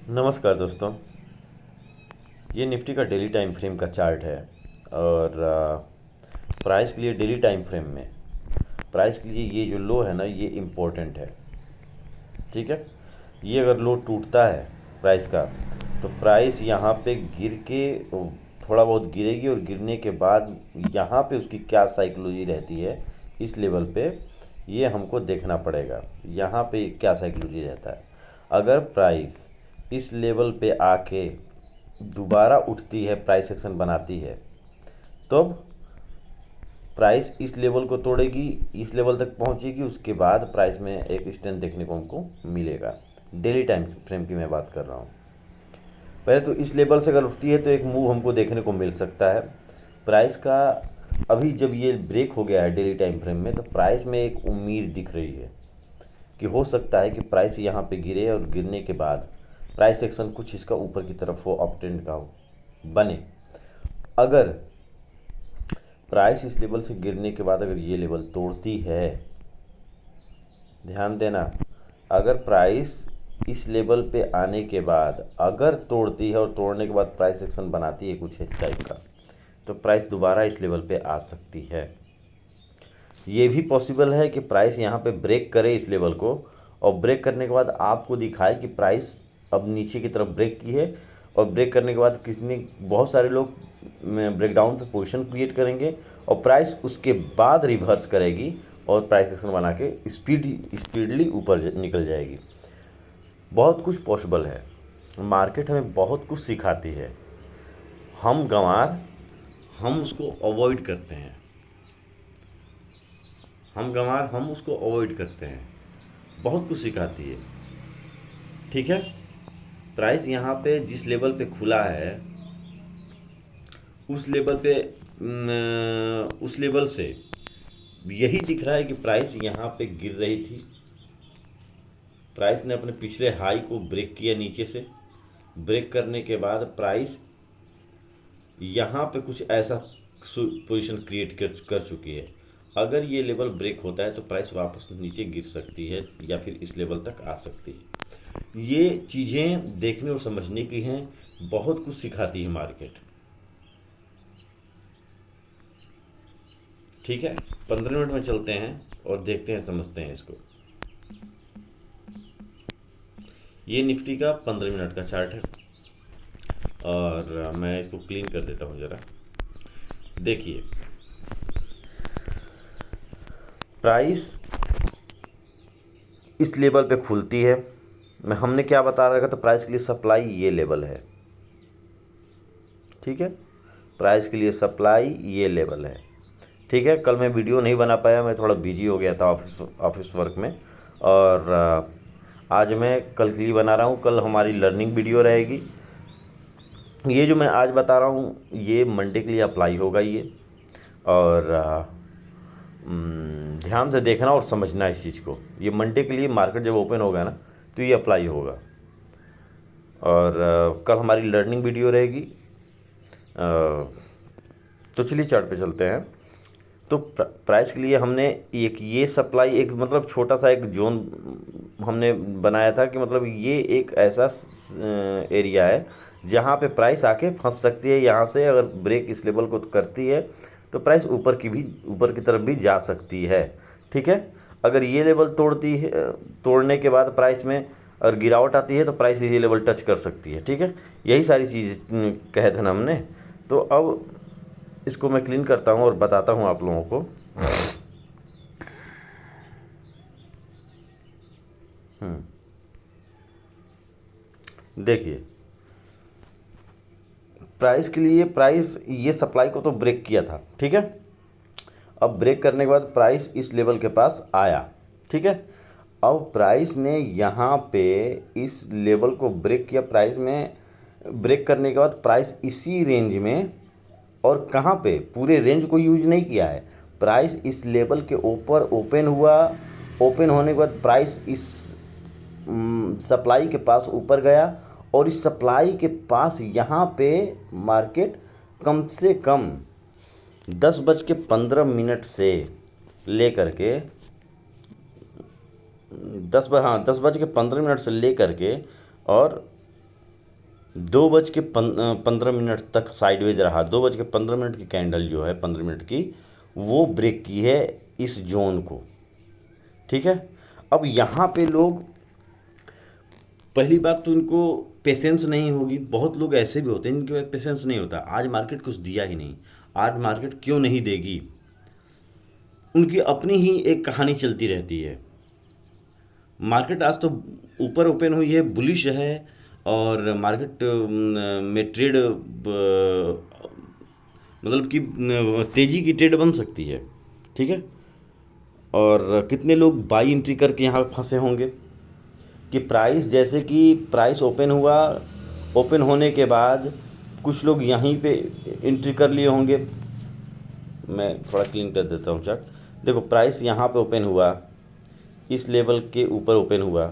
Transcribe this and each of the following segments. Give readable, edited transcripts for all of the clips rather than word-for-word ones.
नमस्कार दोस्तों। ये निफ्टी का डेली टाइम फ्रेम का चार्ट है और प्राइस के लिए डेली टाइम फ्रेम में प्राइस के लिए ये जो लो है ना, ये इम्पोर्टेंट है। ठीक है, ये अगर लो टूटता है प्राइस का, तो प्राइस यहाँ पे गिर के थोड़ा बहुत गिरेगी और गिरने के बाद यहाँ पे उसकी क्या साइकोलॉजी रहती है इस लेवल पे, ये हमको देखना पड़ेगा। यहाँ पे क्या साइकोलॉजी रहता है। अगर प्राइस इस लेवल पे आके दोबारा उठती है, प्राइस एक्शन बनाती है, तब प्राइस इस लेवल को तोड़ेगी, इस लेवल तक पहुंचेगी, उसके बाद प्राइस में एक स्ट्रेंथ देखने को हमको मिलेगा। डेली टाइम फ्रेम की मैं बात कर रहा हूँ। पहले तो इस लेवल से अगर उठती है तो एक मूव हमको देखने को मिल सकता है प्राइस का। अभी जब ये ब्रेक हो गया है डेली टाइम फ्रेम में, तो प्राइस में एक उम्मीद दिख रही है कि हो सकता है कि प्राइस यहाँ पे गिरे और गिरने के बाद प्राइस एक्शन कुछ इसका ऊपर की तरफ हो, अप ट्रेंड का हो, बने। अगर प्राइस इस लेवल से गिरने के बाद अगर ये लेवल तोड़ती है, ध्यान देना, अगर प्राइस इस लेवल पे आने के बाद अगर तोड़ती है और तोड़ने के बाद प्राइस एक्शन बनाती है कुछ इस टाइप का, तो प्राइस दोबारा इस लेवल पे आ सकती है। ये भी पॉसिबल है कि प्राइस यहाँ पे ब्रेक करे इस लेवल को, और ब्रेक करने के बाद आपको दिखाए कि प्राइस अब नीचे की तरफ ब्रेक की है, और ब्रेक करने के बाद कितने बहुत सारे लोग ब्रेकडाउन पे पोजीशन क्रिएट करेंगे और प्राइस उसके बाद रिवर्स करेगी और प्राइस एक्शन बना के स्पीडली ऊपर निकल जाएगी। बहुत कुछ पॉसिबल है। मार्केट हमें बहुत कुछ सिखाती है। हम गंवार, हम उसको अवॉइड करते हैं। हम उसको अवॉइड करते हैं। बहुत कुछ सिखाती है। ठीक है, प्राइस यहाँ पे जिस लेवल पे खुला है, उस लेवल पे उस लेवल से यही दिख रहा है कि प्राइस यहाँ पे गिर रही थी। प्राइस ने अपने पिछले हाई को ब्रेक किया नीचे से। ब्रेक करने के बाद प्राइस यहाँ पे कुछ ऐसा पोजीशन क्रिएट कर चुकी है। अगर ये लेवल ब्रेक होता है तो प्राइस वापस नीचे गिर सकती है या फिर इस लेवल तक आ सकती है। ये चीज़ें देखने और समझने की हैं। बहुत कुछ सिखाती है मार्केट। ठीक है, 15 मिनट में चलते हैं और देखते हैं, समझते हैं इसको। ये निफ्टी का 15 मिनट का चार्ट है और मैं इसको क्लीन कर देता हूँ ज़रा। देखिए, प्राइस इस लेवल पे खुलती है। हमने क्या बता रखा था, प्राइस के लिए सप्लाई ये लेवल है। ठीक है, प्राइस के लिए सप्लाई ये लेवल है। ठीक है, कल मैं वीडियो नहीं बना पाया, मैं थोड़ा बिजी हो गया था ऑफिस वर्क में, और आज मैं कल के लिए बना रहा हूँ। कल हमारी लर्निंग वीडियो रहेगी। ये जो मैं आज बता रहा हूँ ये मंडे के लिए अप्लाई होगा ये, और ध्यान से देखना और समझना इस चीज़ को। ये मंडे के लिए मार्केट जब ओपन होगा ना, तो ये अप्लाई होगा। और कल हमारी लर्निंग वीडियो रहेगी। तो चलिए चार्ट पे चलते हैं। तो प्राइस के लिए हमने एक ये सप्लाई, एक मतलब छोटा सा एक जोन हमने बनाया था कि मतलब ये एक ऐसा एरिया है जहाँ पे प्राइस आके फंस सकती है। यहाँ से अगर ब्रेक इस लेवल को करती है तो प्राइस ऊपर की तरफ भी जा सकती है। ठीक है, अगर ये लेवल तोड़ती है, तोड़ने के बाद प्राइस में अगर गिरावट आती है तो प्राइस ये लेवल टच कर सकती है। ठीक है, यही सारी चीज़ कहे थे ना हमने। तो अब इसको मैं क्लीन करता हूँ और बताता हूँ आप लोगों को। देखिए, प्राइस के लिए प्राइस ये सप्लाई को तो ब्रेक किया था। ठीक है, अब ब्रेक करने के बाद प्राइस इस लेवल के पास आया। ठीक है, अब प्राइस ने यहाँ पे इस लेवल को ब्रेक किया। प्राइस में ब्रेक करने के बाद प्राइस इसी रेंज में, और कहाँ पे, पूरे रेंज को यूज नहीं किया है। प्राइस इस लेवल के ऊपर ओपन हुआ। ओपन होने के बाद प्राइस इस सप्लाई के पास ऊपर गया, और इस सप्लाई के पास यहाँ पे मार्केट कम से कम 10:15 से लेकर के 10 बज के 15 मिनट से लेकर के और 2:15 तक साइडवेज रहा। 2:15 की कैंडल जो है, 15 मिनट की, वो ब्रेक की है इस जोन को। ठीक है। अब यहाँ पे लोग, पहली बात तो इनको पेशेंस नहीं होगी। बहुत लोग ऐसे भी होते हैं इनके पास पेशेंस नहीं होता। आज मार्केट कुछ दिया ही नहीं, आज मार्केट क्यों नहीं देगी, उनकी अपनी ही एक कहानी चलती रहती है। मार्केट आज तो ऊपर ओपन हुई है, बुलिश है, और मार्केट में ट्रेड मतलब कि तेज़ी की ट्रेड बन सकती है। ठीक है। और कितने लोग बाई एंट्री करके यहाँ पे फंसे होंगे कि प्राइस, जैसे कि प्राइस ओपन हुआ, ओपन होने के बाद कुछ लोग यहीं पे एंट्री कर लिए होंगे। मैं थोड़ा क्लीन कर देता हूँ चार्ट। देखो, प्राइस यहाँ पे ओपन हुआ, इस लेवल के ऊपर ओपन हुआ,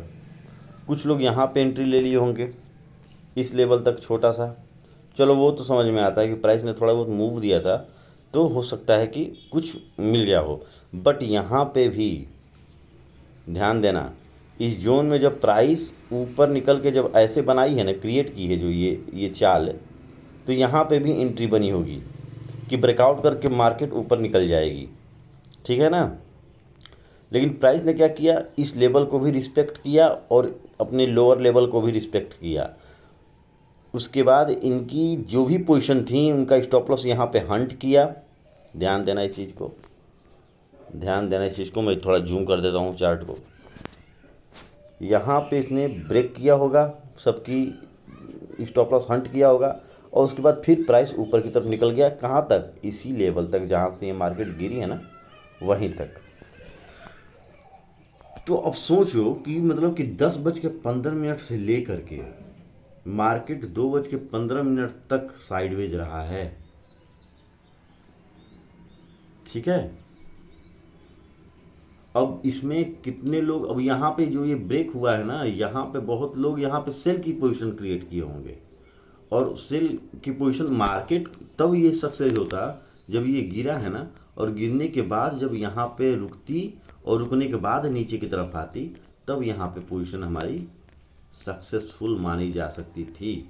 कुछ लोग यहाँ पे एंट्री ले लिए होंगे इस लेवल तक छोटा सा। चलो वो तो समझ में आता है कि प्राइस ने थोड़ा बहुत मूव दिया था तो हो सकता है कि कुछ मिल गया हो। बट यहाँ पे भी ध्यान देना, इस जोन में जब प्राइस ऊपर निकल के जब ऐसे बनाई है ना, क्रिएट की है जो ये चाल, तो यहाँ पे भी एंट्री बनी होगी कि ब्रेकआउट करके मार्केट ऊपर निकल जाएगी। ठीक है ना। लेकिन प्राइस ने क्या किया, इस लेवल को भी रिस्पेक्ट किया और अपने लोअर लेवल को भी रिस्पेक्ट किया। उसके बाद इनकी जो भी पोजीशन थी उनका स्टॉप लॉस यहाँ पे हंट किया। ध्यान देना इस चीज़ को, ध्यान देना इस चीज़ को। मैं थोड़ा जूम कर देता हूँ चार्ट को। यहाँ पे इसने ब्रेक किया होगा, सबकी स्टॉप लॉस हंट किया होगा, और उसके बाद फिर प्राइस ऊपर की तरफ निकल गया। कहाँ तक, इसी लेवल तक जहाँ से ये मार्केट गिरी है ना, वहीं तक। तो अब सोचो कि मतलब कि 10:15 से लेकर के मार्केट 2:15 तक साइडवेज रहा है। ठीक है। अब इसमें कितने लोग, अब यहाँ पे जो ये ब्रेक हुआ है ना, यहाँ पे बहुत लोग यहाँ पे सेल की पोजीशन क्रिएट किए होंगे। और सेल की पोजीशन, मार्केट तब ये सक्सेस होता जब ये गिरा है ना, और गिरने के बाद जब यहाँ पे रुकती और रुकने के बाद नीचे की तरफ आती, तब यहाँ पे पोजीशन हमारी सक्सेसफुल मानी जा सकती थी।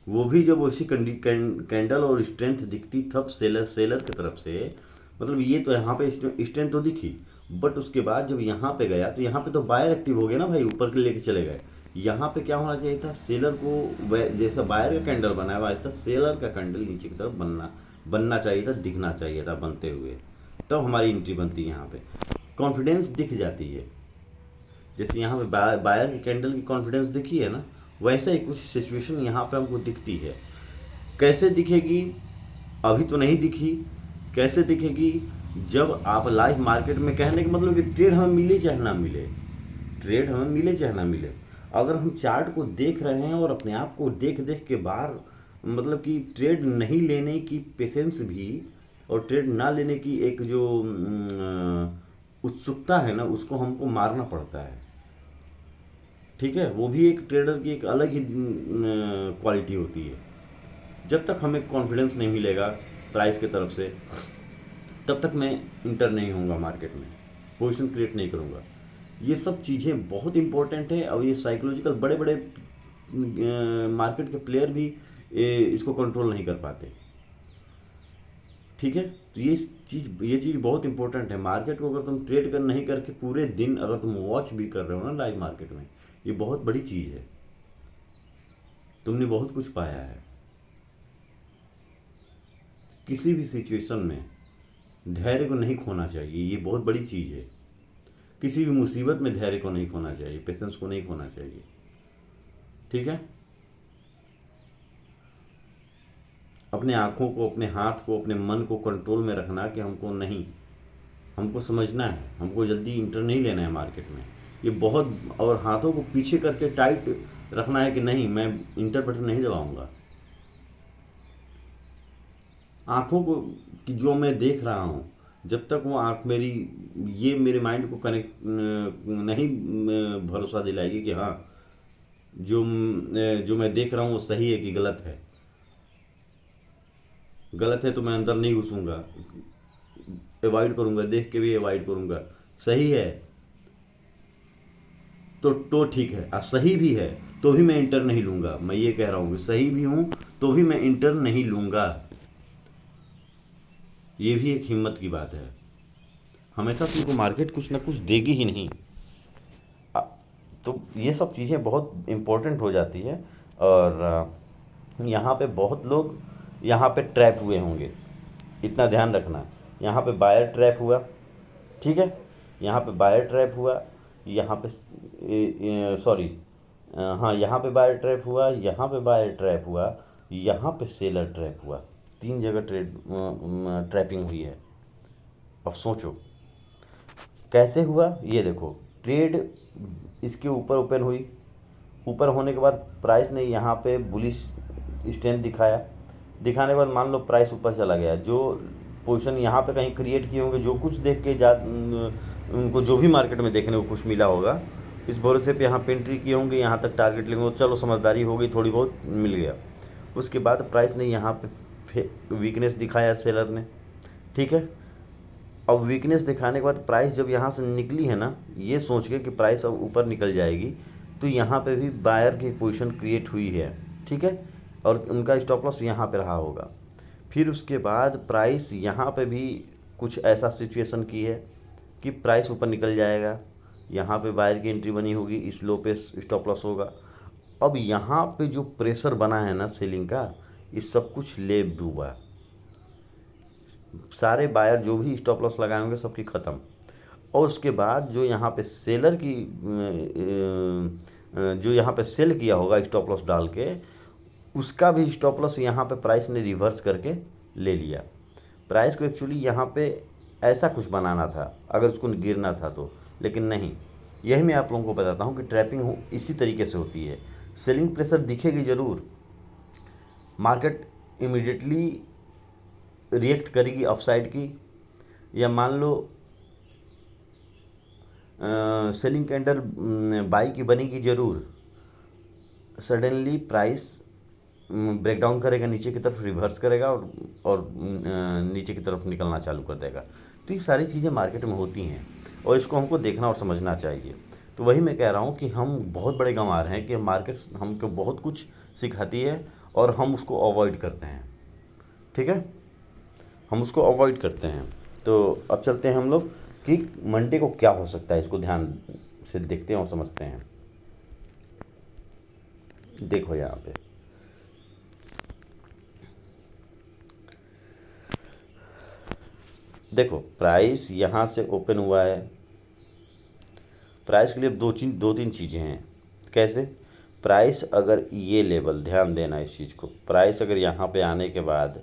वो भी जब वैसी कैंडल और स्ट्रेंथ दिखती तब सेलर की तरफ से, मतलब ये तो यहाँ पे स्ट्रेंथ तो दिखी, बट उसके बाद जब यहाँ पे गया तो यहाँ पे तो बायर एक्टिव हो गया ना भाई, ऊपर के लेके चले गए। यहाँ पे क्या होना चाहिए था, सेलर को जैसा बायर का कैंडल बना है वैसा सेलर का कैंडल नीचे की तरफ बनना चाहिए था, दिखना चाहिए था बनते हुए, तब हमारी एंट्री बनती है। यहाँ पे कॉन्फिडेंस दिख जाती है। जैसे यहाँ पे बायर की कैंडल की कॉन्फिडेंस दिखी है ना, वैसा ही कुछ सिचुएशन यहाँ पे हमको दिखती है। कैसे दिखेगी, अभी तो नहीं दिखी। कैसे दिखेगी, जब आप लाइव मार्केट में, कहने का मतलब कि ट्रेड हमें मिले चाहे ना मिले, ट्रेड हमें मिले चाहे ना मिले, अगर हम चार्ट को देख रहे हैं और अपने आप को देख देख के बाहर, मतलब कि ट्रेड नहीं लेने की पेशेंस भी, और ट्रेड ना लेने की एक जो उत्सुकता है ना, उसको हमको मारना पड़ता है। ठीक है। वो भी एक ट्रेडर की एक अलग ही क्वालिटी होती है। जब तक हमें कॉन्फिडेंस नहीं मिलेगा प्राइस की तरफ से, तब तक मैं इंटर नहीं होऊंगा मार्केट में, पोजीशन क्रिएट नहीं करूंगा। ये सब चीज़ें बहुत इंपॉर्टेंट है, और ये साइकोलॉजिकल बड़े बड़े मार्केट के प्लेयर भी इसको कंट्रोल नहीं कर पाते। ठीक है। तो ये चीज़ बहुत इंपॉर्टेंट है। मार्केट को अगर तुम ट्रेड कर नहीं करके पूरे दिन अगर तुम वॉच भी कर रहे हो ना लाइव मार्केट में, ये बहुत बड़ी चीज़ है। तुमने बहुत कुछ पाया है। किसी भी सिचुएशन में धैर्य को नहीं खोना चाहिए, ये बहुत बड़ी चीज़ है। किसी भी मुसीबत में धैर्य को नहीं खोना चाहिए, पेशेंस को नहीं खोना चाहिए। ठीक है। अपने आँखों को, अपने हाथ को, अपने मन को कंट्रोल में रखना कि हमको नहीं, हमको समझना है, हमको जल्दी इंटर नहीं लेना है मार्केट में, ये बहुत, और हाथों को पीछे करके टाइट रखना है कि नहीं, मैं इंटर बटन नहीं दबाऊंगा। आँखों को, कि जो मैं देख रहा हूँ, जब तक वो आँख मेरी, ये मेरे माइंड को कनेक्ट नहीं भरोसा दिलाएगी कि हाँ जो मैं देख रहा हूँ वो सही है कि गलत है। गलत है तो मैं अंदर नहीं घुसूंगा, अवॉइड करूंगा, देख के भी अवॉइड करूंगा। सही है तो ठीक है, सही भी है तो भी मैं इंटर नहीं लूँगा। मैं ये कह रहा हूँ कि सही भी हूँ तो भी मैं इंटर नहीं लूँगा। ये भी एक हिम्मत की बात है। हमेशा तुमको मार्केट कुछ ना कुछ देगी ही नहीं। अ, तो ये सब चीज़ें बहुत इम्पोर्टेंट हो जाती है। और यहाँ पे बहुत लोग यहाँ पे ट्रैप हुए होंगे, इतना ध्यान रखना। यहाँ पे बायर ट्रैप हुआ, ठीक है, यहाँ पे बायर ट्रैप हुआ, यहाँ पे सॉरी, हाँ यहाँ पे बायर ट्रैप हुआ, यहाँ पे बायर ट्रैप हुआ, यहाँ पे सेलर ट्रैप हुआ। तीन जगह ट्रैपिंग हुई है। अब सोचो कैसे हुआ। ये देखो, ट्रेड इसके ऊपर ओपन हुई, ऊपर होने के बाद प्राइस ने यहाँ पे बुलिश स्ट्रेंथ दिखाया, दिखाने के बाद मान लो प्राइस ऊपर चला गया। जो पोजीशन यहाँ पे कहीं क्रिएट किए होंगे, जो कुछ देख के उनको जो भी मार्केट में देखने को कुछ मिला होगा, इस भरोसे पे यहाँ पे एंट्री किए होंगे, यहाँ तक टारगेट लेंगे, चलो समझदारी हो गई, थोड़ी बहुत मिल गया। उसके बाद प्राइस ने यहाँ पे वीकनेस दिखाया सेलर ने, ठीक है। अब वीकनेस दिखाने के बाद प्राइस जब यहाँ से निकली है ना, ये सोच के कि प्राइस अब ऊपर निकल जाएगी, तो यहाँ पे भी बायर की पोजीशन क्रिएट हुई है, ठीक है, और उनका स्टॉप लॉस यहाँ पे रहा होगा। फिर उसके बाद प्राइस यहाँ पे भी कुछ ऐसा सिचुएशन की है कि प्राइस ऊपर निकल जाएगा, यहाँ पे बायर की एंट्री बनी होगी, इस लो पे स्टॉप लॉस होगा। अब यहाँ पे जो प्रेशर बना है ना सेलिंग का, इस सब कुछ लेब डूबा, सारे बायर जो भी स्टॉप लॉस लगाए होंगे सबकी ख़त्म। और उसके बाद जो यहाँ पे सेलर की जो यहाँ पे सेल किया होगा स्टॉप लॉस डाल के, उसका भी स्टॉप लॉस यहाँ पे प्राइस ने रिवर्स करके ले लिया। प्राइस को एक्चुअली यहाँ पे ऐसा कुछ बनाना था अगर उसको गिरना था तो, लेकिन नहीं। यही मैं आप लोगों को बताता हूँ कि ट्रैपिंग हो इसी तरीके से होती है। सेलिंग प्रेशर दिखेगी ज़रूर, मार्केट इमीडिएटली रिएक्ट करेगी अपसाइड की, या मान लो सेलिंग कैंडल बाई की बनेगी ज़रूर, सडनली प्राइस ब्रेक डाउन करेगा, नीचे की तरफ रिवर्स करेगा और नीचे की तरफ निकलना चालू कर देगा। तो ये सारी चीज़ें मार्केट में होती हैं और इसको हमको देखना और समझना चाहिए। तो वही मैं कह रहा हूँ कि हम बहुत बड़े गंवार हैं कि मार्केट हमको बहुत कुछ सिखाती है और हम उसको अवॉइड करते हैं, ठीक है, हम उसको अवॉइड करते हैं। तो अब चलते हैं हम लोग कि मंडे को क्या हो सकता है, इसको ध्यान से देखते हैं और समझते हैं। देखो यहाँ पे देखो, प्राइस यहाँ से ओपन हुआ है। प्राइस के लिए दो तीन चीज़ें हैं। कैसे? प्राइस अगर ये लेवल, ध्यान देना इस चीज़ को, प्राइस अगर यहाँ पे आने के बाद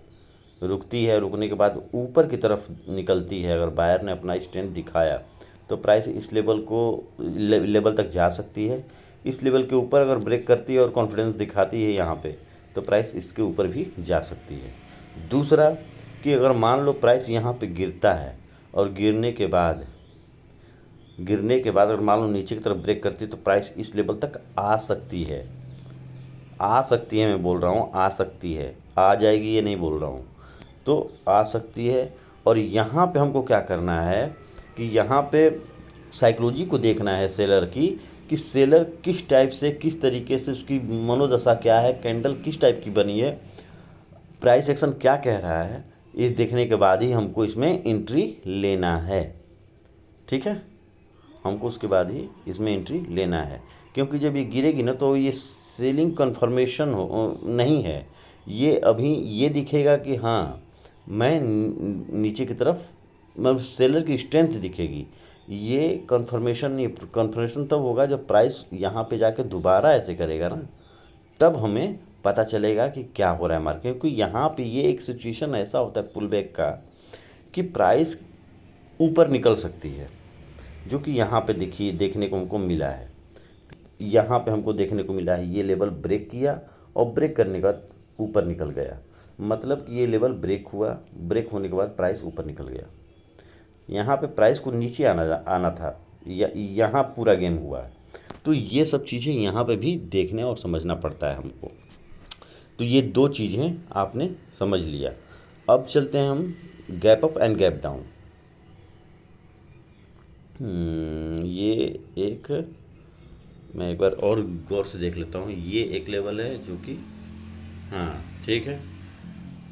रुकती है, रुकने के बाद ऊपर की तरफ निकलती है, अगर बायर ने अपना स्ट्रेंथ दिखाया तो प्राइस इस लेवल को लेवल तक जा सकती है। इस लेवल के ऊपर अगर ब्रेक करती है और कॉन्फिडेंस दिखाती है यहाँ पे, तो प्राइस इसके ऊपर भी जा सकती है। दूसरा कि अगर मान लो प्राइस यहाँ पे गिरता है और गिरने के बाद अगर मान लो नीचे की तरफ ब्रेक करती है, तो प्राइस इस लेवल तक आ सकती है। आ सकती है, मैं बोल रहा हूँ आ सकती है, आ जाएगी ये नहीं बोल रहा हूँ। तो आ सकती है। और यहाँ पे हमको क्या करना है कि यहाँ पे साइकोलॉजी को देखना है सेलर की, कि सेलर किस टाइप से, किस तरीके से, उसकी मनोदशा क्या है, कैंडल किस टाइप की बनी है, प्राइस एक्शन क्या कह रहा है, ये देखने के बाद ही हमको इसमें एंट्री लेना है, ठीक है। हमको उसके बाद ही इसमें एंट्री लेना है, क्योंकि जब ये गिरेगी ना तो ये सेलिंग कन्फर्मेशन नहीं है, ये अभी ये दिखेगा कि हाँ मैं नीचे की तरफ, मतलब सेलर की स्ट्रेंथ दिखेगी। ये कन्फर्मेशन नहीं, कन्फर्मेशन तब होगा जब प्राइस यहाँ पे जाके दोबारा ऐसे करेगा ना, तब हमें पता चलेगा कि क्या हो रहा है मार्केट। क्योंकि यहाँ पे ये एक सिचुएशन ऐसा होता है पुल बैक का कि प्राइस ऊपर निकल सकती है, जो कि यहाँ पे देखने को हमको मिला है। यहाँ पे हमको देखने को मिला है ये लेवल ब्रेक किया और ब्रेक करने के बाद ऊपर निकल गया, मतलब कि ये लेवल ब्रेक हुआ, ब्रेक होने के बाद प्राइस ऊपर निकल गया। यहाँ पे प्राइस को नीचे आना था, यहाँ पूरा गेम हुआ है। तो ये सब चीज़ें यहाँ पे भी देखने और समझना पड़ता है हमको। तो ये दो चीज़ें आपने समझ लिया। अब चलते हैं हम gap up and gap down. ये एक मैं एक बार और गौर से देख लेता हूँ। ये एक लेवल है जो कि, हाँ ठीक है,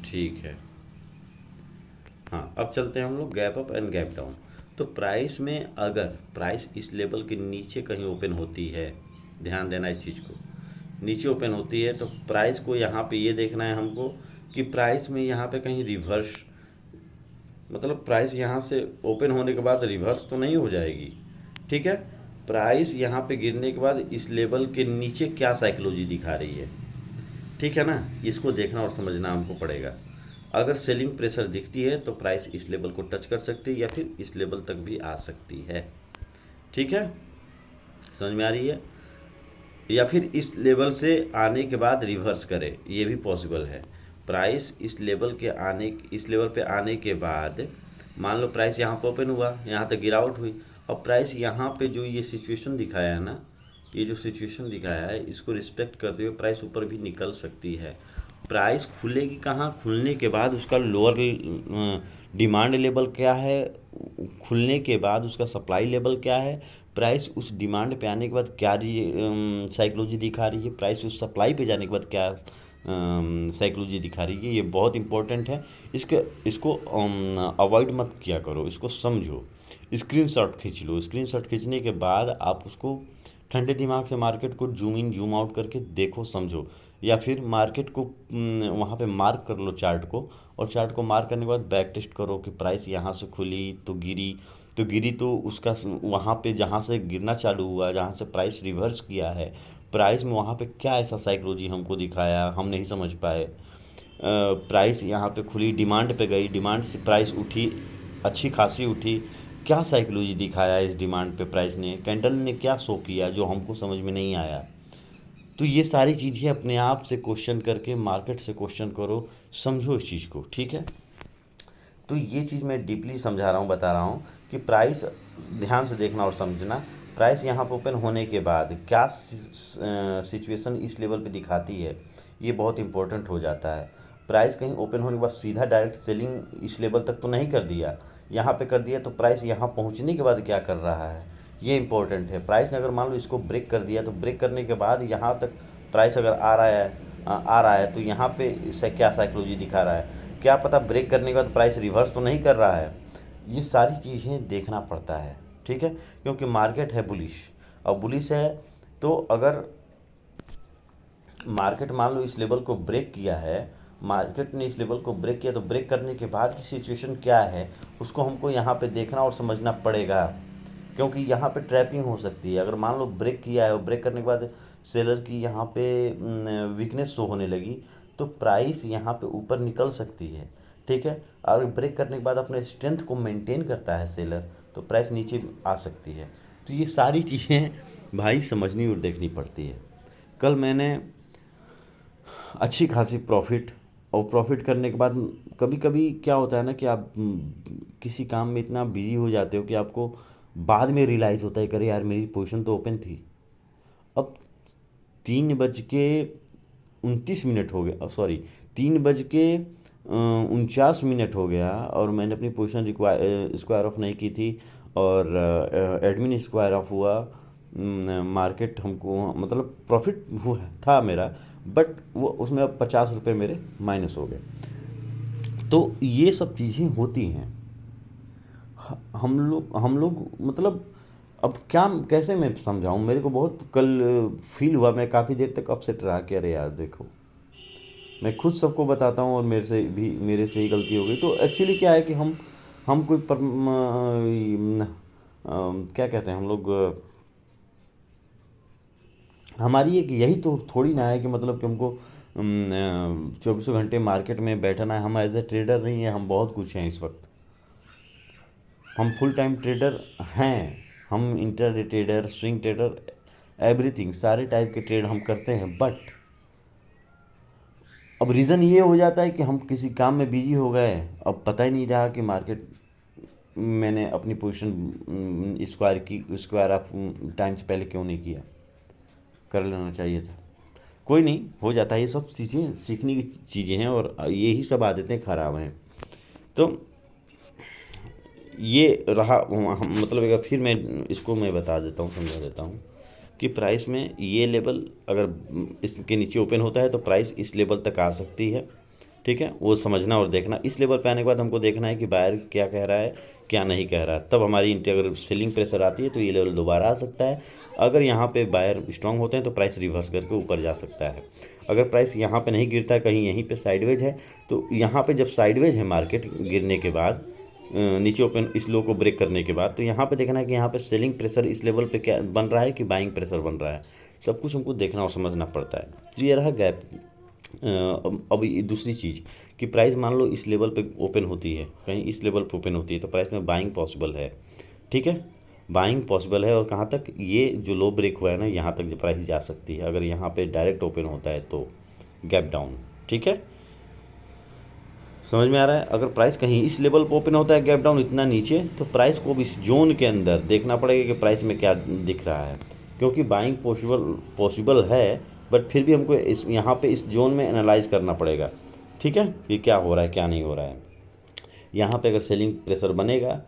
ठीक है। हाँ, अब चलते हैं हम लोग gap up and gap down. तो प्राइस में अगर प्राइस इस लेवल के नीचे कहीं ओपन होती है, ध्यान देना इस चीज़ को, नीचे ओपन होती है तो प्राइस को यहाँ पे ये देखना है हमको कि प्राइस में यहाँ पे कहीं रिवर्स, मतलब प्राइस यहाँ से ओपन होने के बाद रिवर्स तो नहीं हो जाएगी। ठीक है, प्राइस यहाँ पे गिरने के बाद इस लेवल के नीचे क्या साइकोलॉजी दिखा रही है, ठीक है ना, इसको देखना और समझना हमको पड़ेगा। अगर सेलिंग प्रेशर दिखती है तो प्राइस इस लेवल को टच कर सकती है या फिर इस लेवल तक भी आ सकती है। ठीक है, समझ में आ रही है। या फिर इस लेवल से आने के बाद रिवर्स करे, ये भी पॉसिबल है। प्राइस इस लेवल पे आने के बाद मान लो प्राइस यहाँ पर ओपन हुआ, यहाँ तक गिरावट हुई, और प्राइस यहाँ पे जो ये सिचुएशन दिखाया है ना, ये जो सिचुएशन दिखाया है इसको रिस्पेक्ट करते हुए प्राइस ऊपर भी निकल सकती है। प्राइस खुलेगी कहाँ, खुलने के बाद उसका लोअर डिमांड लेवल क्या है, खुलने के बाद उसका सप्लाई लेवल क्या है, प्राइस उस डिमांड पे आने के बाद क्या साइकोलॉजी दिखा रही है, प्राइस उस सप्लाई पे जाने के बाद क्या साइकोलॉजी दिखा रही है। ये बहुत इंपॉर्टेंट है। इसको अवॉइड मत किया करो, इसको समझो, स्क्रीनशॉट खींच लो। स्क्रीनशॉट खींचने के बाद आप उसको ठंडे दिमाग से मार्केट को जूम इन जूम आउट करके देखो, समझो, या फिर मार्केट को वहाँ पे मार्क कर लो चार्ट को, और चार्ट को मार्क करने के बाद बैक टेस्ट करो कि प्राइस यहाँ से खुली तो गिरी तो उसका वहाँ पे जहाँ से गिरना चालू हुआ, जहाँ से प्राइस रिवर्स किया है, प्राइस में वहाँ पे क्या ऐसा साइकोलॉजी हमको दिखाया, हम नहीं समझ पाए। प्राइस यहाँ पे खुली, डिमांड पे गई, डिमांड से प्राइस उठी, अच्छी खासी उठी, क्या साइकोलॉजी दिखाया इस डिमांड पे प्राइस ने, कैंडल ने क्या शो किया जो हमको समझ में नहीं आया। तो ये सारी चीज़ें अपने आप से क्वेश्चन करके, मार्केट से क्वेश्चन करो, समझो इस चीज़ को। ठीक है, तो ये चीज़ मैं डीपली समझा रहा हूँ, बता रहा हूँ कि प्राइस ध्यान से देखना और समझना। प्राइस यहाँ पर ओपन होने के बाद क्या सिचुएशन इस लेवल पे दिखाती है, ये बहुत इंपॉर्टेंट हो जाता है। प्राइस कहीं ओपन होने के बाद सीधा डायरेक्ट सेलिंग इस लेवल तक तो नहीं कर दिया, यहाँ पे कर दिया, तो प्राइस यहाँ पहुँचने के बाद क्या कर रहा है, ये इंपॉर्टेंट है। प्राइस ने अगर मान लो इसको ब्रेक कर दिया, तो ब्रेक करने के बाद यहाँ तक प्राइस अगर आ रहा है तो यहाँ पे इससे क्या साइकोलॉजी दिखा रहा है, क्या पता ब्रेक करने के बाद प्राइस रिवर्स तो नहीं कर रहा है। ये सारी चीज़ें देखना पड़ता है। ठीक है, क्योंकि मार्केट है बुलिश, और बुलिश है तो अगर मार्केट मान लो इस लेवल को ब्रेक किया है, मार्केट ने इस लेवल को ब्रेक किया, तो ब्रेक करने के बाद की सिचुएशन क्या है उसको हमको यहाँ पे देखना और समझना पड़ेगा, क्योंकि यहाँ पे ट्रैपिंग हो सकती है। अगर मान लो ब्रेक किया है और ब्रेक करने के बाद सेलर की यहाँ पे वीकनेस शो होने लगी, तो प्राइस यहाँ पे ऊपर निकल सकती है। ठीक है, और ब्रेक करने के बाद अपने स्ट्रेंथ को मेंटेन करता है सेलर, तो प्राइस नीचे आ सकती है। तो ये सारी चीज़ें भाई समझनी और देखनी पड़ती है। कल मैंने अच्छी खासी प्रॉफिट, और प्रॉफिट करने के बाद कभी कभी क्या होता है ना कि आप किसी काम में इतना बिजी हो जाते हो कि आपको बाद में रियलाइज़ होता है कि अरे यार मेरी पोजीशन तो ओपन थी। अब 3:29 हो गया, सॉरी 3:49 हो गया, और मैंने अपनी पोजीशन स्क्वायर ऑफ नहीं की थी, और एडमिन स्क्वायर ऑफ हुआ। मार्केट हमको मतलब प्रॉफिट हुआ था मेरा, बट वो उसमें अब 50 रुपये मेरे माइनस हो गए। तो ये सब चीज़ें होती हैं। हम लोग मतलब अब क्या, कैसे मैं समझाऊं, मेरे को बहुत कल फील हुआ, मैं काफ़ी देर तक अपसेट रहा कि अरे यार देखो, मैं खुद सबको बताता हूँ और मेरे से ही गलती हो गई। तो एक्चुअली क्या है कि हम कोई क्या कहते हैं हम लोग, हमारी एक यही तो थोड़ी ना है कि मतलब कि हमको 24 घंटे मार्केट में बैठना है। हम एज ए ट्रेडर नहीं है, हम बहुत कुछ हैं इस वक्त। हम फुल टाइम ट्रेडर हैं, हम intraday trader, swing trader, everything, सारे टाइप के ट्रेड हम करते हैं। बट अब रीज़न ये हो जाता है कि हम किसी काम में बिजी हो गए, अब पता ही नहीं रहा कि मार्केट, मैंने अपनी पोजीशन स्क्वायर ऑफ टाइम से पहले क्यों नहीं किया, कर लेना चाहिए था। कोई नहीं, हो जाता है, ये सब चीज़ें सीखने की चीज़ें हैं, और यही सब आदतें ख़राब हैं। तो ये रहा मतलब एक फिर मैं इसको मैं बता देता हूँ, समझा देता हूँ कि प्राइस में ये लेवल अगर इसके नीचे ओपन होता है तो प्राइस इस लेवल तक आ सकती है। ठीक है, वो समझना और देखना। इस लेवल पे आने के बाद हमको देखना है कि बायर क्या कह रहा है, क्या नहीं कह रहा है। तब हमारी एंट्री, अगर सेलिंग प्रेशर आती है तो ये लेवल दोबारा आ सकता है। अगर यहाँ पे बायर स्ट्रांग होते हैं तो प्राइस रिवर्स करके ऊपर जा सकता है। अगर प्राइस यहाँ पे नहीं गिरता है, कहीं यहीं पे साइडवेज है, तो यहाँ पे जब साइडवेज है मार्केट गिरने के बाद, नीचे ओपन इस लो को ब्रेक करने के बाद, तो यहाँ पे देखना है कि यहाँ पे सेलिंग प्रेशर इस लेवल पे क्या बन रहा है कि बाइंग प्रेशर बन रहा है। सब कुछ हमको देखना और समझना पड़ता है। तो ये रहा गैप। अब ये दूसरी चीज़ कि प्राइस मान लो इस लेवल पे ओपन होती है, कहीं इस लेवल पे ओपन होती है, तो प्राइस में बाइंग पॉसिबल है। ठीक है, बाइंग पॉसिबल है। और कहाँ तक, ये जो लो ब्रेक हुआ है ना, यहाँ तक जो प्राइस जा सकती है अगर यहाँ पे डायरेक्ट ओपन होता है तो गैप डाउन। ठीक है, समझ में आ रहा है। अगर प्राइस कहीं इस लेवल पर ओपन होता है गैप डाउन इतना नीचे, तो प्राइस को अब इस जोन के अंदर देखना पड़ेगा कि प्राइस में क्या दिख रहा है, क्योंकि बाइंग पॉसिबल है, बट फिर भी हमको इस यहाँ पे इस जोन में एनालाइज करना पड़ेगा। ठीक है, कि क्या हो रहा है क्या नहीं हो रहा है। यहाँ पे अगर सेलिंग प्रेशर बनेगा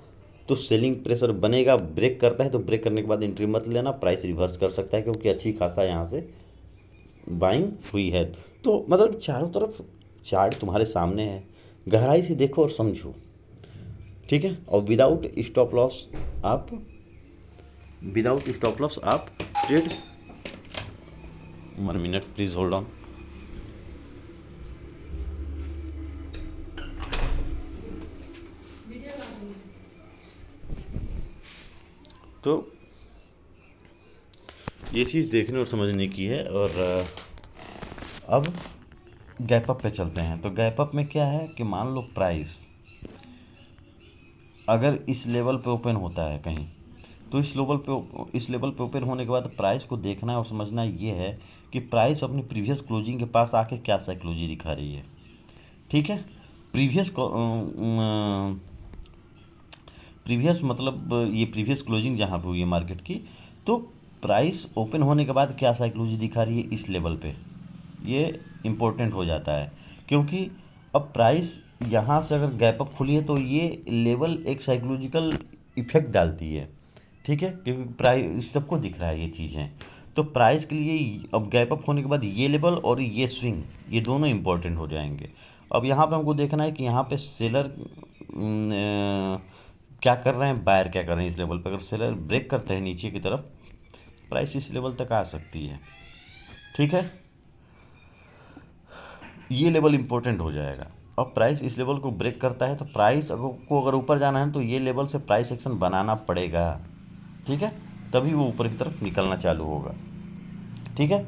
तो सेलिंग प्रेशर बनेगा, ब्रेक करता है तो ब्रेक करने के बाद एंट्री मत लेना, प्राइस रिवर्स कर सकता है, क्योंकि अच्छी खासा यहाँ से बाइंग हुई है। तो मतलब चारों तरफ चार्ट तुम्हारे सामने है, गहराई से देखो और समझो। ठीक है, और विदाउट स्टॉप लॉस आप trade. 1 minute please hold on. तो ये चीज़ देखने और समझने की है। और अब गैप अप पे चलते हैं। तो गैप अप में क्या है कि मान लो प्राइस अगर इस लेवल पे ओपन होता है कहीं, तो इस लेवल पे ओपन होने के बाद प्राइस को देखना है और समझना ये है कि प्राइस अपनी प्रीवियस क्लोजिंग के पास आके क्या साइकोलॉजी दिखा रही है। ठीक है, प्रीवियस प्रीवियस मतलब ये प्रीवियस क्लोजिंग जहाँ पे हुई है मार्केट की, तो प्राइस ओपन होने के बाद क्या साइकोलॉजी दिखा रही है इस लेवल पे, ये इम्पोर्टेंट हो जाता है। क्योंकि अब प्राइस यहाँ से अगर गैप अप खुली है तो ये लेवल एक साइकोलॉजिकल इफेक्ट डालती है। ठीक है, क्योंकि प्राइस सबको दिख रहा है ये चीज़ें। तो प्राइस के लिए अब गैप अप होने के बाद ये लेवल और ये स्विंग, ये दोनों इंपॉर्टेंट हो जाएंगे। अब यहाँ पे हमको देखना है कि यहाँ पे सेलर क्या कर रहे हैं, बायर क्या कर रहे हैं इस लेवल पर। अगर सेलर ब्रेक करते हैं नीचे की तरफ, प्राइस इस लेवल तक आ सकती है। ठीक है, ये लेवल इंपॉर्टेंट हो जाएगा। अब प्राइस इस लेवल को ब्रेक करता है तो प्राइस अगर ऊपर जाना है तो ये लेवल से प्राइस एक्शन बनाना पड़ेगा। ठीक है, तभी वो ऊपर की तरफ निकलना चालू होगा। ठीक है,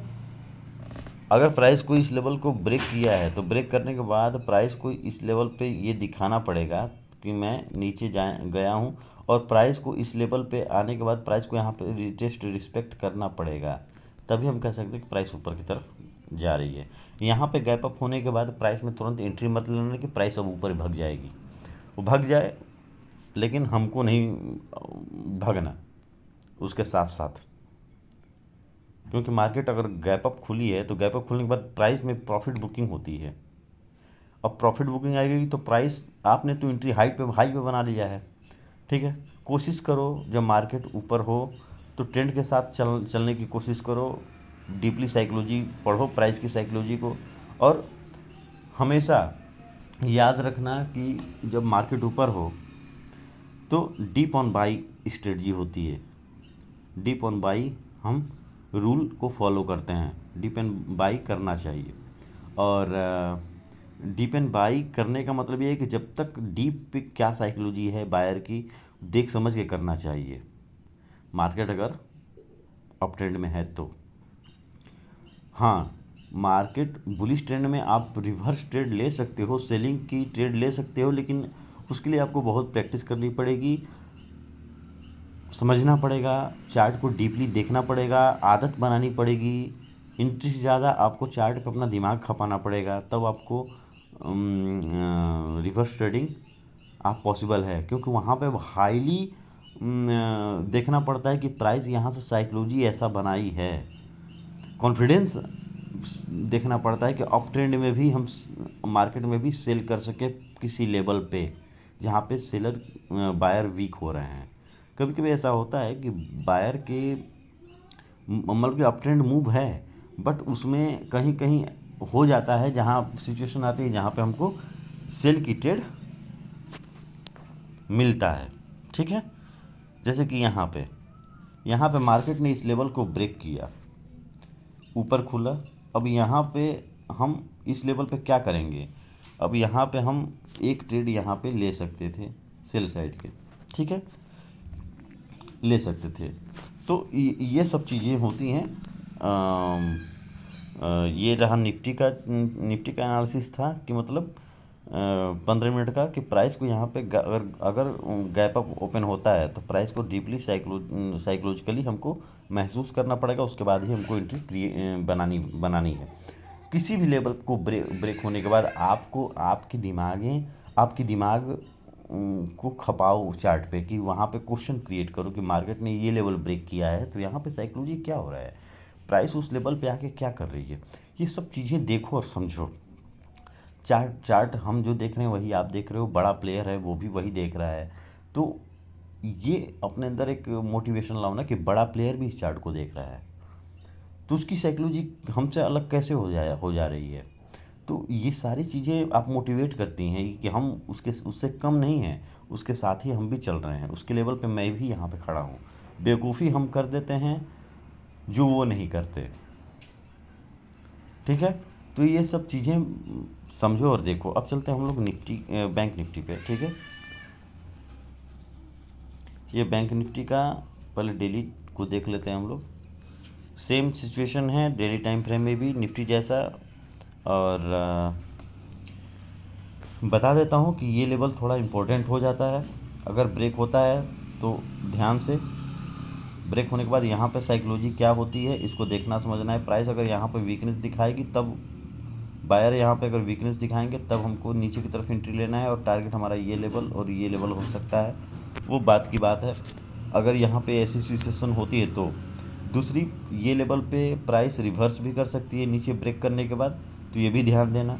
अगर प्राइस को इस लेवल को ब्रेक किया है तो ब्रेक करने के बाद प्राइस को इस लेवल पे ये दिखाना पड़ेगा कि मैं नीचे जा गया हूँ, और प्राइस को इस लेवल पे आने के बाद प्राइस को यहाँ पे रिटेस्ट रिस्पेक्ट करना पड़ेगा। तभी हम कह सकते हैं कि प्राइस ऊपर की तरफ जा रही है। यहाँ पे गैप अप होने के बाद प्राइस में तुरंत एंट्री मत लेना कि प्राइस अब ऊपर भाग जाएगी। वो भाग जाए, लेकिन हमको नहीं भागना उसके साथ साथ, क्योंकि मार्केट अगर गैप अप खुली है तो गैप अप खुलने के बाद प्राइस में प्रॉफिट बुकिंग होती है। अब प्रॉफिट बुकिंग आएगी तो प्राइस, आपने तो एंट्री हाई पे बना लिया है। ठीक है, कोशिश करो जब मार्केट ऊपर हो तो ट्रेंड के साथ चलने की कोशिश करो। डीपली साइकोलॉजी पढ़ो, प्राइस की साइकोलॉजी को। और हमेशा याद रखना कि जब मार्केट ऊपर हो तो डीप ऑन बाई स्ट्रेटजी होती है। डीप ऑन बाई हम रूल को फॉलो करते हैं, डीप एंड बाई करना चाहिए। और डीप एंड बाई करने का मतलब ये है कि जब तक डीप पे क्या साइकोलॉजी है बायर की, देख समझ के करना चाहिए। मार्केट अगर अप ट्रेंड में है तो हाँ, मार्केट बुलिश ट्रेंड में आप रिवर्स ट्रेड ले सकते हो, सेलिंग की ट्रेड ले सकते हो, लेकिन उसके लिए आपको बहुत प्रैक्टिस करनी पड़ेगी, समझना पड़ेगा, चार्ट को डीपली देखना पड़ेगा, आदत बनानी पड़ेगी। एंट्री से ज़्यादा आपको चार्ट पे अपना दिमाग खपाना पड़ेगा, तब आपको रिवर्स ट्रेडिंग आप पॉसिबल है। क्योंकि वहाँ पे हाईली देखना पड़ता है कि प्राइस यहाँ से साइकोलॉजी ऐसा बनाई है। कॉन्फिडेंस देखना पड़ता है कि अप ट्रेंड में भी हम मार्केट में भी सेल कर सके किसी लेवल पे जहाँ पे सेलर बायर वीक हो रहे हैं। कभी कभी ऐसा होता है कि बायर के मतलब कि अप ट्रेंड मूव है, बट उसमें कहीं कहीं हो जाता है जहाँ सिचुएशन आती है जहाँ पे हमको सेल की ट्रेड मिलता है। ठीक है, जैसे कि यहाँ पे मार्केट ने इस लेवल को ब्रेक किया, ऊपर खुला। अब यहाँ पे हम इस लेवल पे क्या करेंगे, अब यहाँ पे हम एक ट्रेड यहाँ पे ले सकते थे सेल साइड के, ठीक है, ले सकते थे। तो ये सब चीज़ें होती हैं। ये रहा निफ्टी का एनालिसिस था कि मतलब 15 मिनट का, कि प्राइस को यहाँ पे अगर अगर गैप अप ओपन होता है तो प्राइस को डीपली साइकोलॉजिकली हमको महसूस करना पड़ेगा, उसके बाद ही हमको एंट्री बनानी है। किसी भी लेवल को ब्रेक होने के बाद आपको आपकी दिमाग को खपाओ चार्ट पे, कि वहाँ पे क्वेश्चन क्रिएट करो कि मार्केट ने ये लेवल ब्रेक किया है तो यहाँ पे साइकोलॉजी क्या हो रहा है, प्राइस उस लेवल पे आके क्या कर रही है। ये सब चीज़ें देखो और समझो। चार्ट हम जो देख रहे हैं वही आप देख रहे हो, बड़ा प्लेयर है वो भी वही देख रहा है। तो ये अपने अंदर एक मोटिवेशन लाओ ना कि बड़ा प्लेयर भी इस चार्ट को देख रहा है, तो उसकी साइकोलॉजी हमसे अलग कैसे हो जा रही है। तो ये सारी चीज़ें आप मोटिवेट करती हैं कि हम उससे कम नहीं हैं, उसके साथ ही हम भी चल रहे हैं, उसके लेवल पे मैं भी यहाँ पे खड़ा हूँ। बेवकूफ़ी हम कर देते हैं जो वो नहीं करते। ठीक है, तो ये सब चीज़ें समझो और देखो। अब चलते हैं हम लोग बैंक निफ्टी पे। ठीक है, ये बैंक निफ्टी का पहले डेली को देख लेते हैं हम लोग। सेम सिचुएशन है डेली टाइम फ्रेम में भी निफ्टी जैसा, और बता देता हूँ कि ये लेवल थोड़ा इम्पोर्टेंट हो जाता है। अगर ब्रेक होता है तो ध्यान से, ब्रेक होने के बाद यहाँ पे साइकोलॉजी क्या होती है इसको देखना समझना है। प्राइस अगर यहाँ पे वीकनेस दिखाएगी तब बायर, यहाँ पे अगर वीकनेस दिखाएंगे तब हमको नीचे की तरफ एंट्री लेना है, और टारगेट हमारा ये लेवल और ये लेवल हो सकता है, वो बात की बात है। अगर यहाँ पे ऐसी सिचुएशन होती है तो दूसरी, ये लेवल पे प्राइस रिवर्स भी कर सकती है नीचे ब्रेक करने के बाद, तो ये भी ध्यान देना।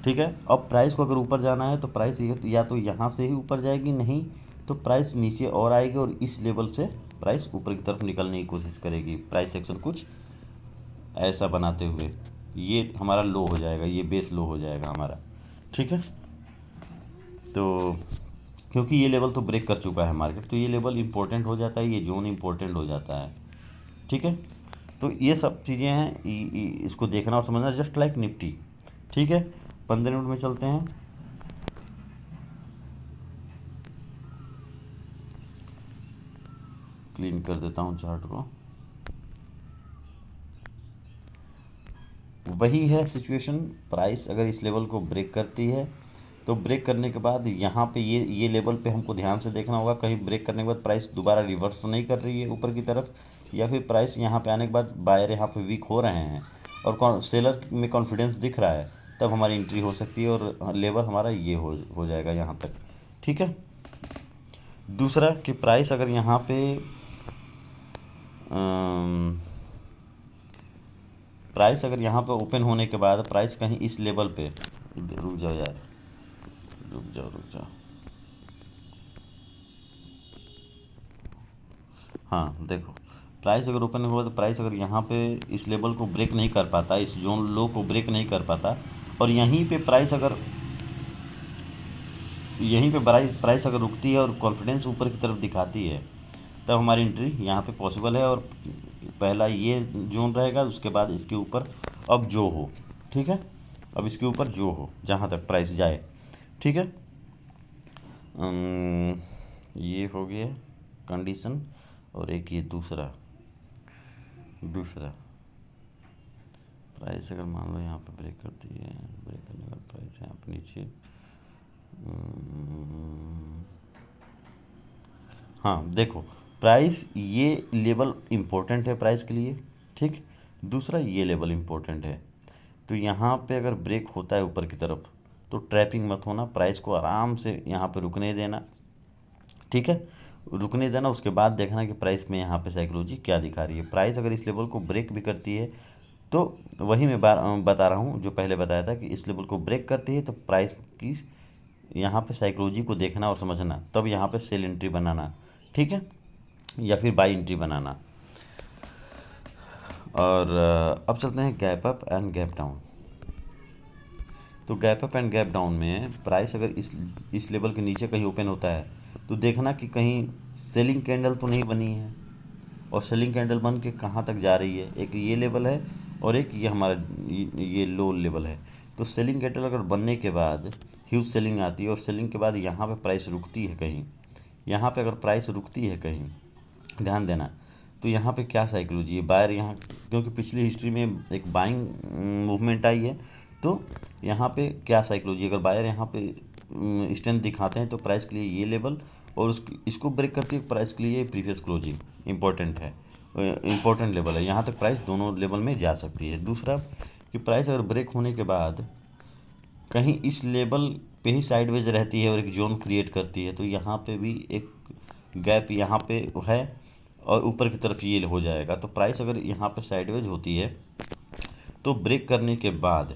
ठीक है, अब प्राइस को अगर ऊपर जाना है तो प्राइस या तो यहाँ से ही ऊपर जाएगी, नहीं तो प्राइस नीचे और आएगी, और इस लेवल से प्राइस ऊपर की तरफ निकलने की कोशिश करेगी। प्राइस एक्शन कुछ ऐसा बनाते हुए ये हमारा लो हो जाएगा, ये बेस लो हो जाएगा हमारा। ठीक है, तो क्योंकि ये लेवल तो ब्रेक कर चुका है मार्केट, तो ये लेवल इंपॉर्टेंट हो जाता है, ये जोन इंपॉर्टेंट हो जाता है। ठीक है, तो ये सब चीज़ें हैं, इसको देखना और समझना, जस्ट लाइक निफ्टी। ठीक है, 15 मिनट में चलते हैं। क्लीन कर देता हूँ चार्ट को। वही है सिचुएशन, प्राइस अगर इस लेवल को ब्रेक करती है तो ब्रेक करने के बाद यहाँ पे ये लेवल पे हमको ध्यान से देखना होगा, कहीं ब्रेक करने के बाद प्राइस दोबारा रिवर्स तो नहीं कर रही है ऊपर की तरफ, या फिर प्राइस यहाँ पे आने के बाद बायर यहाँ पे वीक हो रहे हैं और सेलर में कॉन्फिडेंस दिख रहा है, तब हमारी एंट्री हो सकती है, और लेवल हमारा ये हो जाएगा यहाँ तक। ठीक है, दूसरा कि प्राइस अगर यहाँ पे प्राइस अगर यहाँ पे ओपन होने के बाद प्राइस कहीं इस लेवल पे, रुक जाओ यार, रुक जाओ, हाँ देखो, प्राइस अगर ओपन हुआ तो प्राइस अगर यहाँ पे इस लेवल को ब्रेक नहीं कर पाता, इस जोन लो को ब्रेक नहीं कर पाता, और यहीं पे प्राइस अगर रुकती है और कॉन्फिडेंस ऊपर की तरफ दिखाती है, तब हमारी एंट्री यहाँ पे पॉसिबल है। और पहला ये जोन रहेगा, उसके बाद इसके ऊपर अब जो हो। ठीक है, अब इसके ऊपर जो हो जहाँ तक प्राइस जाए। ठीक है, ये हो गया कंडीशन। और एक ये दूसरा प्राइस अगर मान लो यहाँ पे ब्रेक करती है, ब्रेक करने के बाद प्राइस यहाँ पे नीचे, हाँ देखो, प्राइस ये लेवल इम्पोर्टेंट है प्राइस के लिए। ठीक, दूसरा ये लेवल इम्पोर्टेंट है, तो यहाँ पे अगर ब्रेक होता है ऊपर की तरफ तो ट्रैपिंग मत होना, प्राइस को आराम से यहाँ पे रुकने देना। ठीक है, रुकने देना, उसके बाद देखना कि प्राइस में यहाँ पे साइकोलॉजी क्या दिखा रही है। प्राइस अगर इस लेवल को ब्रेक भी करती है तो वही मैं बता रहा हूँ जो पहले बताया था, कि इस लेवल को ब्रेक करती है तो प्राइस की यहाँ पे साइकोलॉजी को देखना और समझना, तब यहाँ पे सेल एंट्री बनाना। ठीक है, या फिर बाई एंट्री बनाना। और अब चलते हैं gap up and gap down. तो gap up and gap down में प्राइस अगर इस लेवल के नीचे कहीं ओपन होता है तो देखना कि कहीं सेलिंग कैंडल तो नहीं बनी है, और सेलिंग कैंडल बन के कहाँ तक जा रही है। एक ये लेवल है और एक ये हमारा ये लो लेवल है। तो सेलिंग कैंडल अगर बनने के बाद ह्यूज सेलिंग आती है और सेलिंग के बाद यहाँ पे प्राइस रुकती है कहीं, यहाँ पे अगर प्राइस रुकती है कहीं, ध्यान देना, तो यहाँ पे क्या साइकोलॉजी है, बायर यहाँ, क्योंकि पिछली हिस्ट्री में एक बाइंग मूवमेंट आई है, तो यहाँ पे क्या साइकोलॉजी, अगर बायर यहाँ पे स्ट्रेंथ दिखाते हैं तो प्राइस के लिए ये लेवल, और इसको ब्रेक करती है प्राइस के लिए प्रीवियस क्लोजिंग इंपॉर्टेंट है, इंपॉर्टेंट लेवल है। यहाँ तक प्राइस दोनों लेवल में जा सकती है। दूसरा कि प्राइस अगर ब्रेक होने के बाद कहीं इस लेवल पे ही साइडवेज रहती है और एक जोन क्रिएट करती है, तो यहाँ पे भी एक गैप यहाँ पे है और ऊपर की तरफ ये हो जाएगा। तो प्राइस अगर यहाँ पे साइडवेज होती है तो ब्रेक करने के बाद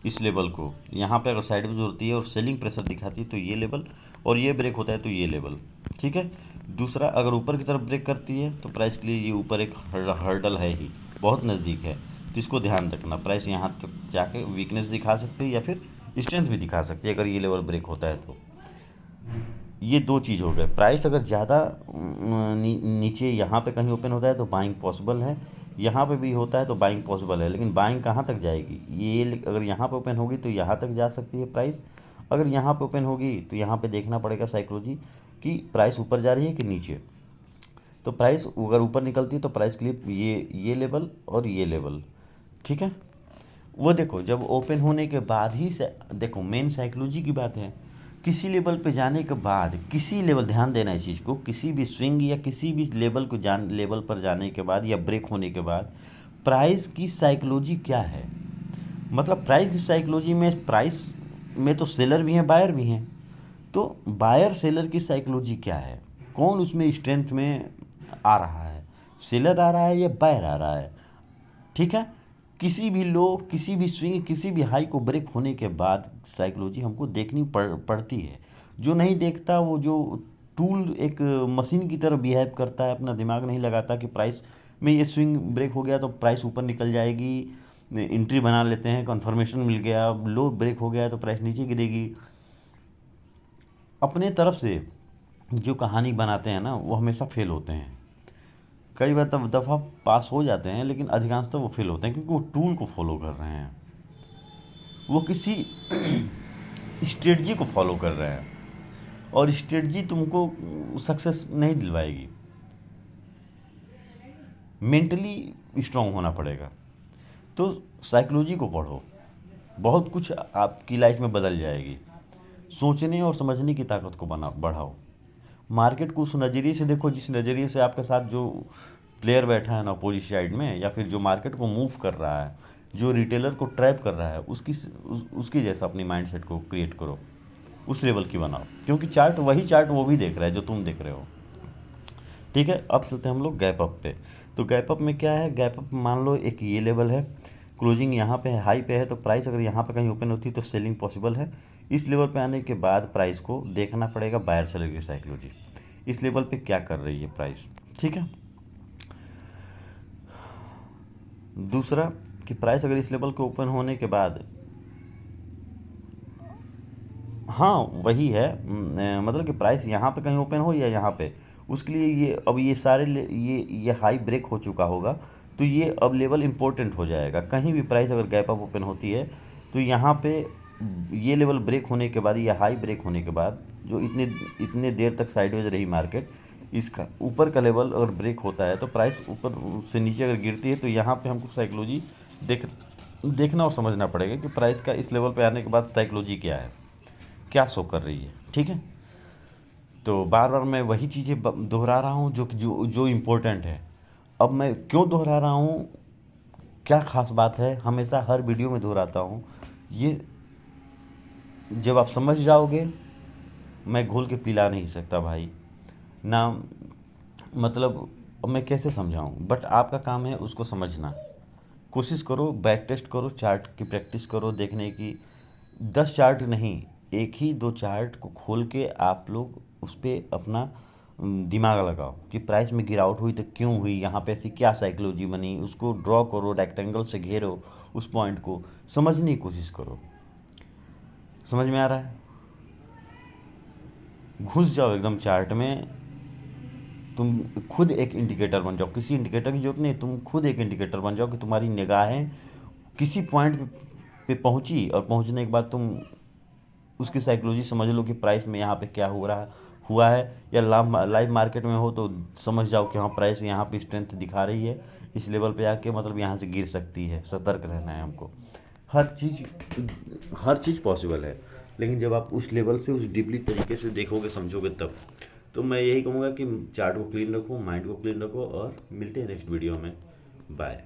इस लेवल को यहाँ पे अगर साइडवेज होती है और सेलिंग प्रेशर दिखाती है तो ये लेवल, और ये ब्रेक होता है तो ये लेवल, ठीक है। दूसरा अगर ऊपर की तरफ ब्रेक करती है तो प्राइस के लिए ये ऊपर एक हर्डल है ही, बहुत नज़दीक है, तो इसको ध्यान रखना। प्राइस यहाँ तक जाके वीकनेस दिखा सकती है या फिर स्ट्रेंथ भी दिखा सकती है अगर ये लेवल ब्रेक होता है तो। ये दो चीज़ हो गए। प्राइस अगर ज़्यादा नीचे यहाँ पे कहीं ओपन होता है तो बाइंग पॉसिबल है, यहाँ पे भी होता है तो बाइंग पॉसिबल है, लेकिन बाइंग कहाँ तक जाएगी, ये अगर यहाँ पे ओपन होगी तो यहाँ तक जा सकती है प्राइस, अगर यहाँ पे ओपन होगी तो यहाँ पे देखना पड़ेगा साइकोलॉजी कि प्राइस ऊपर जा रही है कि नीचे। तो प्राइस अगर ऊपर निकलती है तो प्राइस के लिए ये लेवल और ये लेवल, ठीक है। वो देखो जब ओपन होने के बाद ही देखो मेन साइकोलॉजी की बात है, किसी लेवल पे जाने के बाद, किसी लेवल, ध्यान देना इस चीज़ को, किसी भी स्विंग या किसी भी लेवल पर जाने के बाद या ब्रेक होने के बाद प्राइस की साइकोलॉजी क्या है। मतलब प्राइस की साइकोलॉजी में, प्राइस में तो सेलर भी हैं बायर भी हैं, तो बायर सेलर की साइकोलॉजी क्या है, कौन उसमें स्ट्रेंथ में आ रहा है, सेलर आ रहा है या बायर आ रहा है, ठीक है। किसी भी लो, किसी भी स्विंग, किसी भी हाई को ब्रेक होने के बाद साइकोलॉजी हमको देखनी पड़ती है। जो नहीं देखता, वो जो टूल एक मशीन की तरह बिहेव करता है, अपना दिमाग नहीं लगाता कि प्राइस में ये स्विंग ब्रेक हो गया तो प्राइस ऊपर निकल जाएगी, एंट्री बना लेते हैं, कन्फर्मेशन मिल गया, लो ब्रेक हो गया तो प्राइस नीचे गिरेगी। अपने तरफ से जो कहानी बनाते हैं ना वो हमेशा फेल होते हैं। कई बार तब दफ़ा पास हो जाते हैं, लेकिन अधिकांशतः वो फेल होते हैं क्योंकि वो टूल को फॉलो कर रहे हैं, वो किसी स्ट्रेटजी को फॉलो कर रहे हैं, और स्ट्रेटजी तुमको सक्सेस नहीं दिलवाएगी। मेंटली स्ट्रांग होना पड़ेगा। तो साइकोलॉजी को पढ़ो, बहुत कुछ आपकी लाइफ में बदल जाएगी। सोचने और समझने की ताकत को बढ़ाओ। मार्केट को उस नज़रिए से देखो जिस नज़रिए से आपके साथ जो प्लेयर बैठा है ना अपोजिट साइड में, या फिर जो मार्केट को मूव कर रहा है, जो रिटेलर को ट्रैप कर रहा है, उसकी जैसा अपनी माइंडसेट को क्रिएट करो, उस लेवल की बनाओ, क्योंकि चार्ट वही चार्ट वो भी देख रहा है जो तुम देख रहे हो, ठीक है। अब चलते हैं हम लोग गैप अप पे। तो गैप अप में क्या है, गैप अप मान लो एक ये लेवल है, क्लोजिंग यहाँ पे है, हाई पे है, तो प्राइस अगर यहाँ पे कहीं ओपन होती है तो सेलिंग पॉसिबल है। इस लेवल पे आने के बाद प्राइस को देखना पड़ेगा बायर सेलर की साइकोलॉजी, इस लेवल पे क्या कर रही है प्राइस, ठीक है। दूसरा कि प्राइस अगर इस लेवल के ओपन होने के बाद, हाँ वही है, मतलब कि प्राइस यहाँ पे कहीं ओपन हो या यहाँ पे, उसके लिए ये अब ये सारे ये हाई ब्रेक हो चुका होगा, तो ये अब लेवल इम्पोर्टेंट हो जाएगा। कहीं भी प्राइस अगर गैप अप ओपन होती है तो यहाँ पे ये लेवल ब्रेक होने के बाद, या हाई ब्रेक होने के बाद, जो इतने देर तक साइडवेज रही मार्केट, इसका ऊपर का लेवल अगर ब्रेक होता है तो प्राइस ऊपर से नीचे अगर गिरती है, तो यहाँ पे हमको साइकोलॉजी देखना और समझना पड़ेगा कि प्राइस का इस लेवल पे आने के बाद साइकोलॉजी क्या है, क्या शो कर रही है, ठीक है। तो बार बार मैं वही चीज़ें दोहरा रहा हूँ जो इम्पोर्टेंट है। अब मैं क्यों दोहरा रहा हूँ, क्या ख़ास बात है, हमेशा हर वीडियो में दोहराता हूँ, ये जब आप समझ जाओगे, मैं घोल के पिला नहीं सकता भाई ना, मतलब अब मैं कैसे समझाऊँ, बट आपका काम है उसको समझना। कोशिश करो, बैक टेस्ट करो, चार्ट की प्रैक्टिस करो, देखने की 10 चार्ट नहीं, एक ही 2 चार्ट को खोल के आप लोग उस पर अपना दिमाग लगाओ कि प्राइस में गिरावट हुई तो क्यों हुई, यहाँ पे ऐसी क्या साइकोलॉजी बनी, उसको ड्रॉ करो, रेक्टेंगल से घेरो, उस पॉइंट को समझने की कोशिश करो। समझ में आ रहा है? घुस जाओ एकदम चार्ट में। तुम खुद एक इंडिकेटर बन जाओ, किसी इंडिकेटर की जरूरत नहीं, तुम खुद एक इंडिकेटर बन जाओ कि तुम्हारी निगाहें किसी पॉइंट पे पहुंची, और पहुंचने के बाद तुम उसकी साइकोलॉजी समझ लो कि प्राइस में यहाँ पे क्या हो रहा हुआ है, या लाइव मार्केट में हो तो समझ जाओ कि हाँ प्राइस यहाँ पे स्ट्रेंथ दिखा रही है, इस लेवल पे आके मतलब यहाँ से गिर सकती है, सतर्क रहना है हमको। हर चीज़ हर चीज़ पॉसिबल है, लेकिन जब आप उस लेवल से उस डीपली तरीके से देखोगे समझोगे तब। तो मैं यही कहूँगा कि चार्ट को क्लीन रखो, माइंड को क्लीन रखो, और मिलते हैं नेक्स्ट वीडियो में। बाय।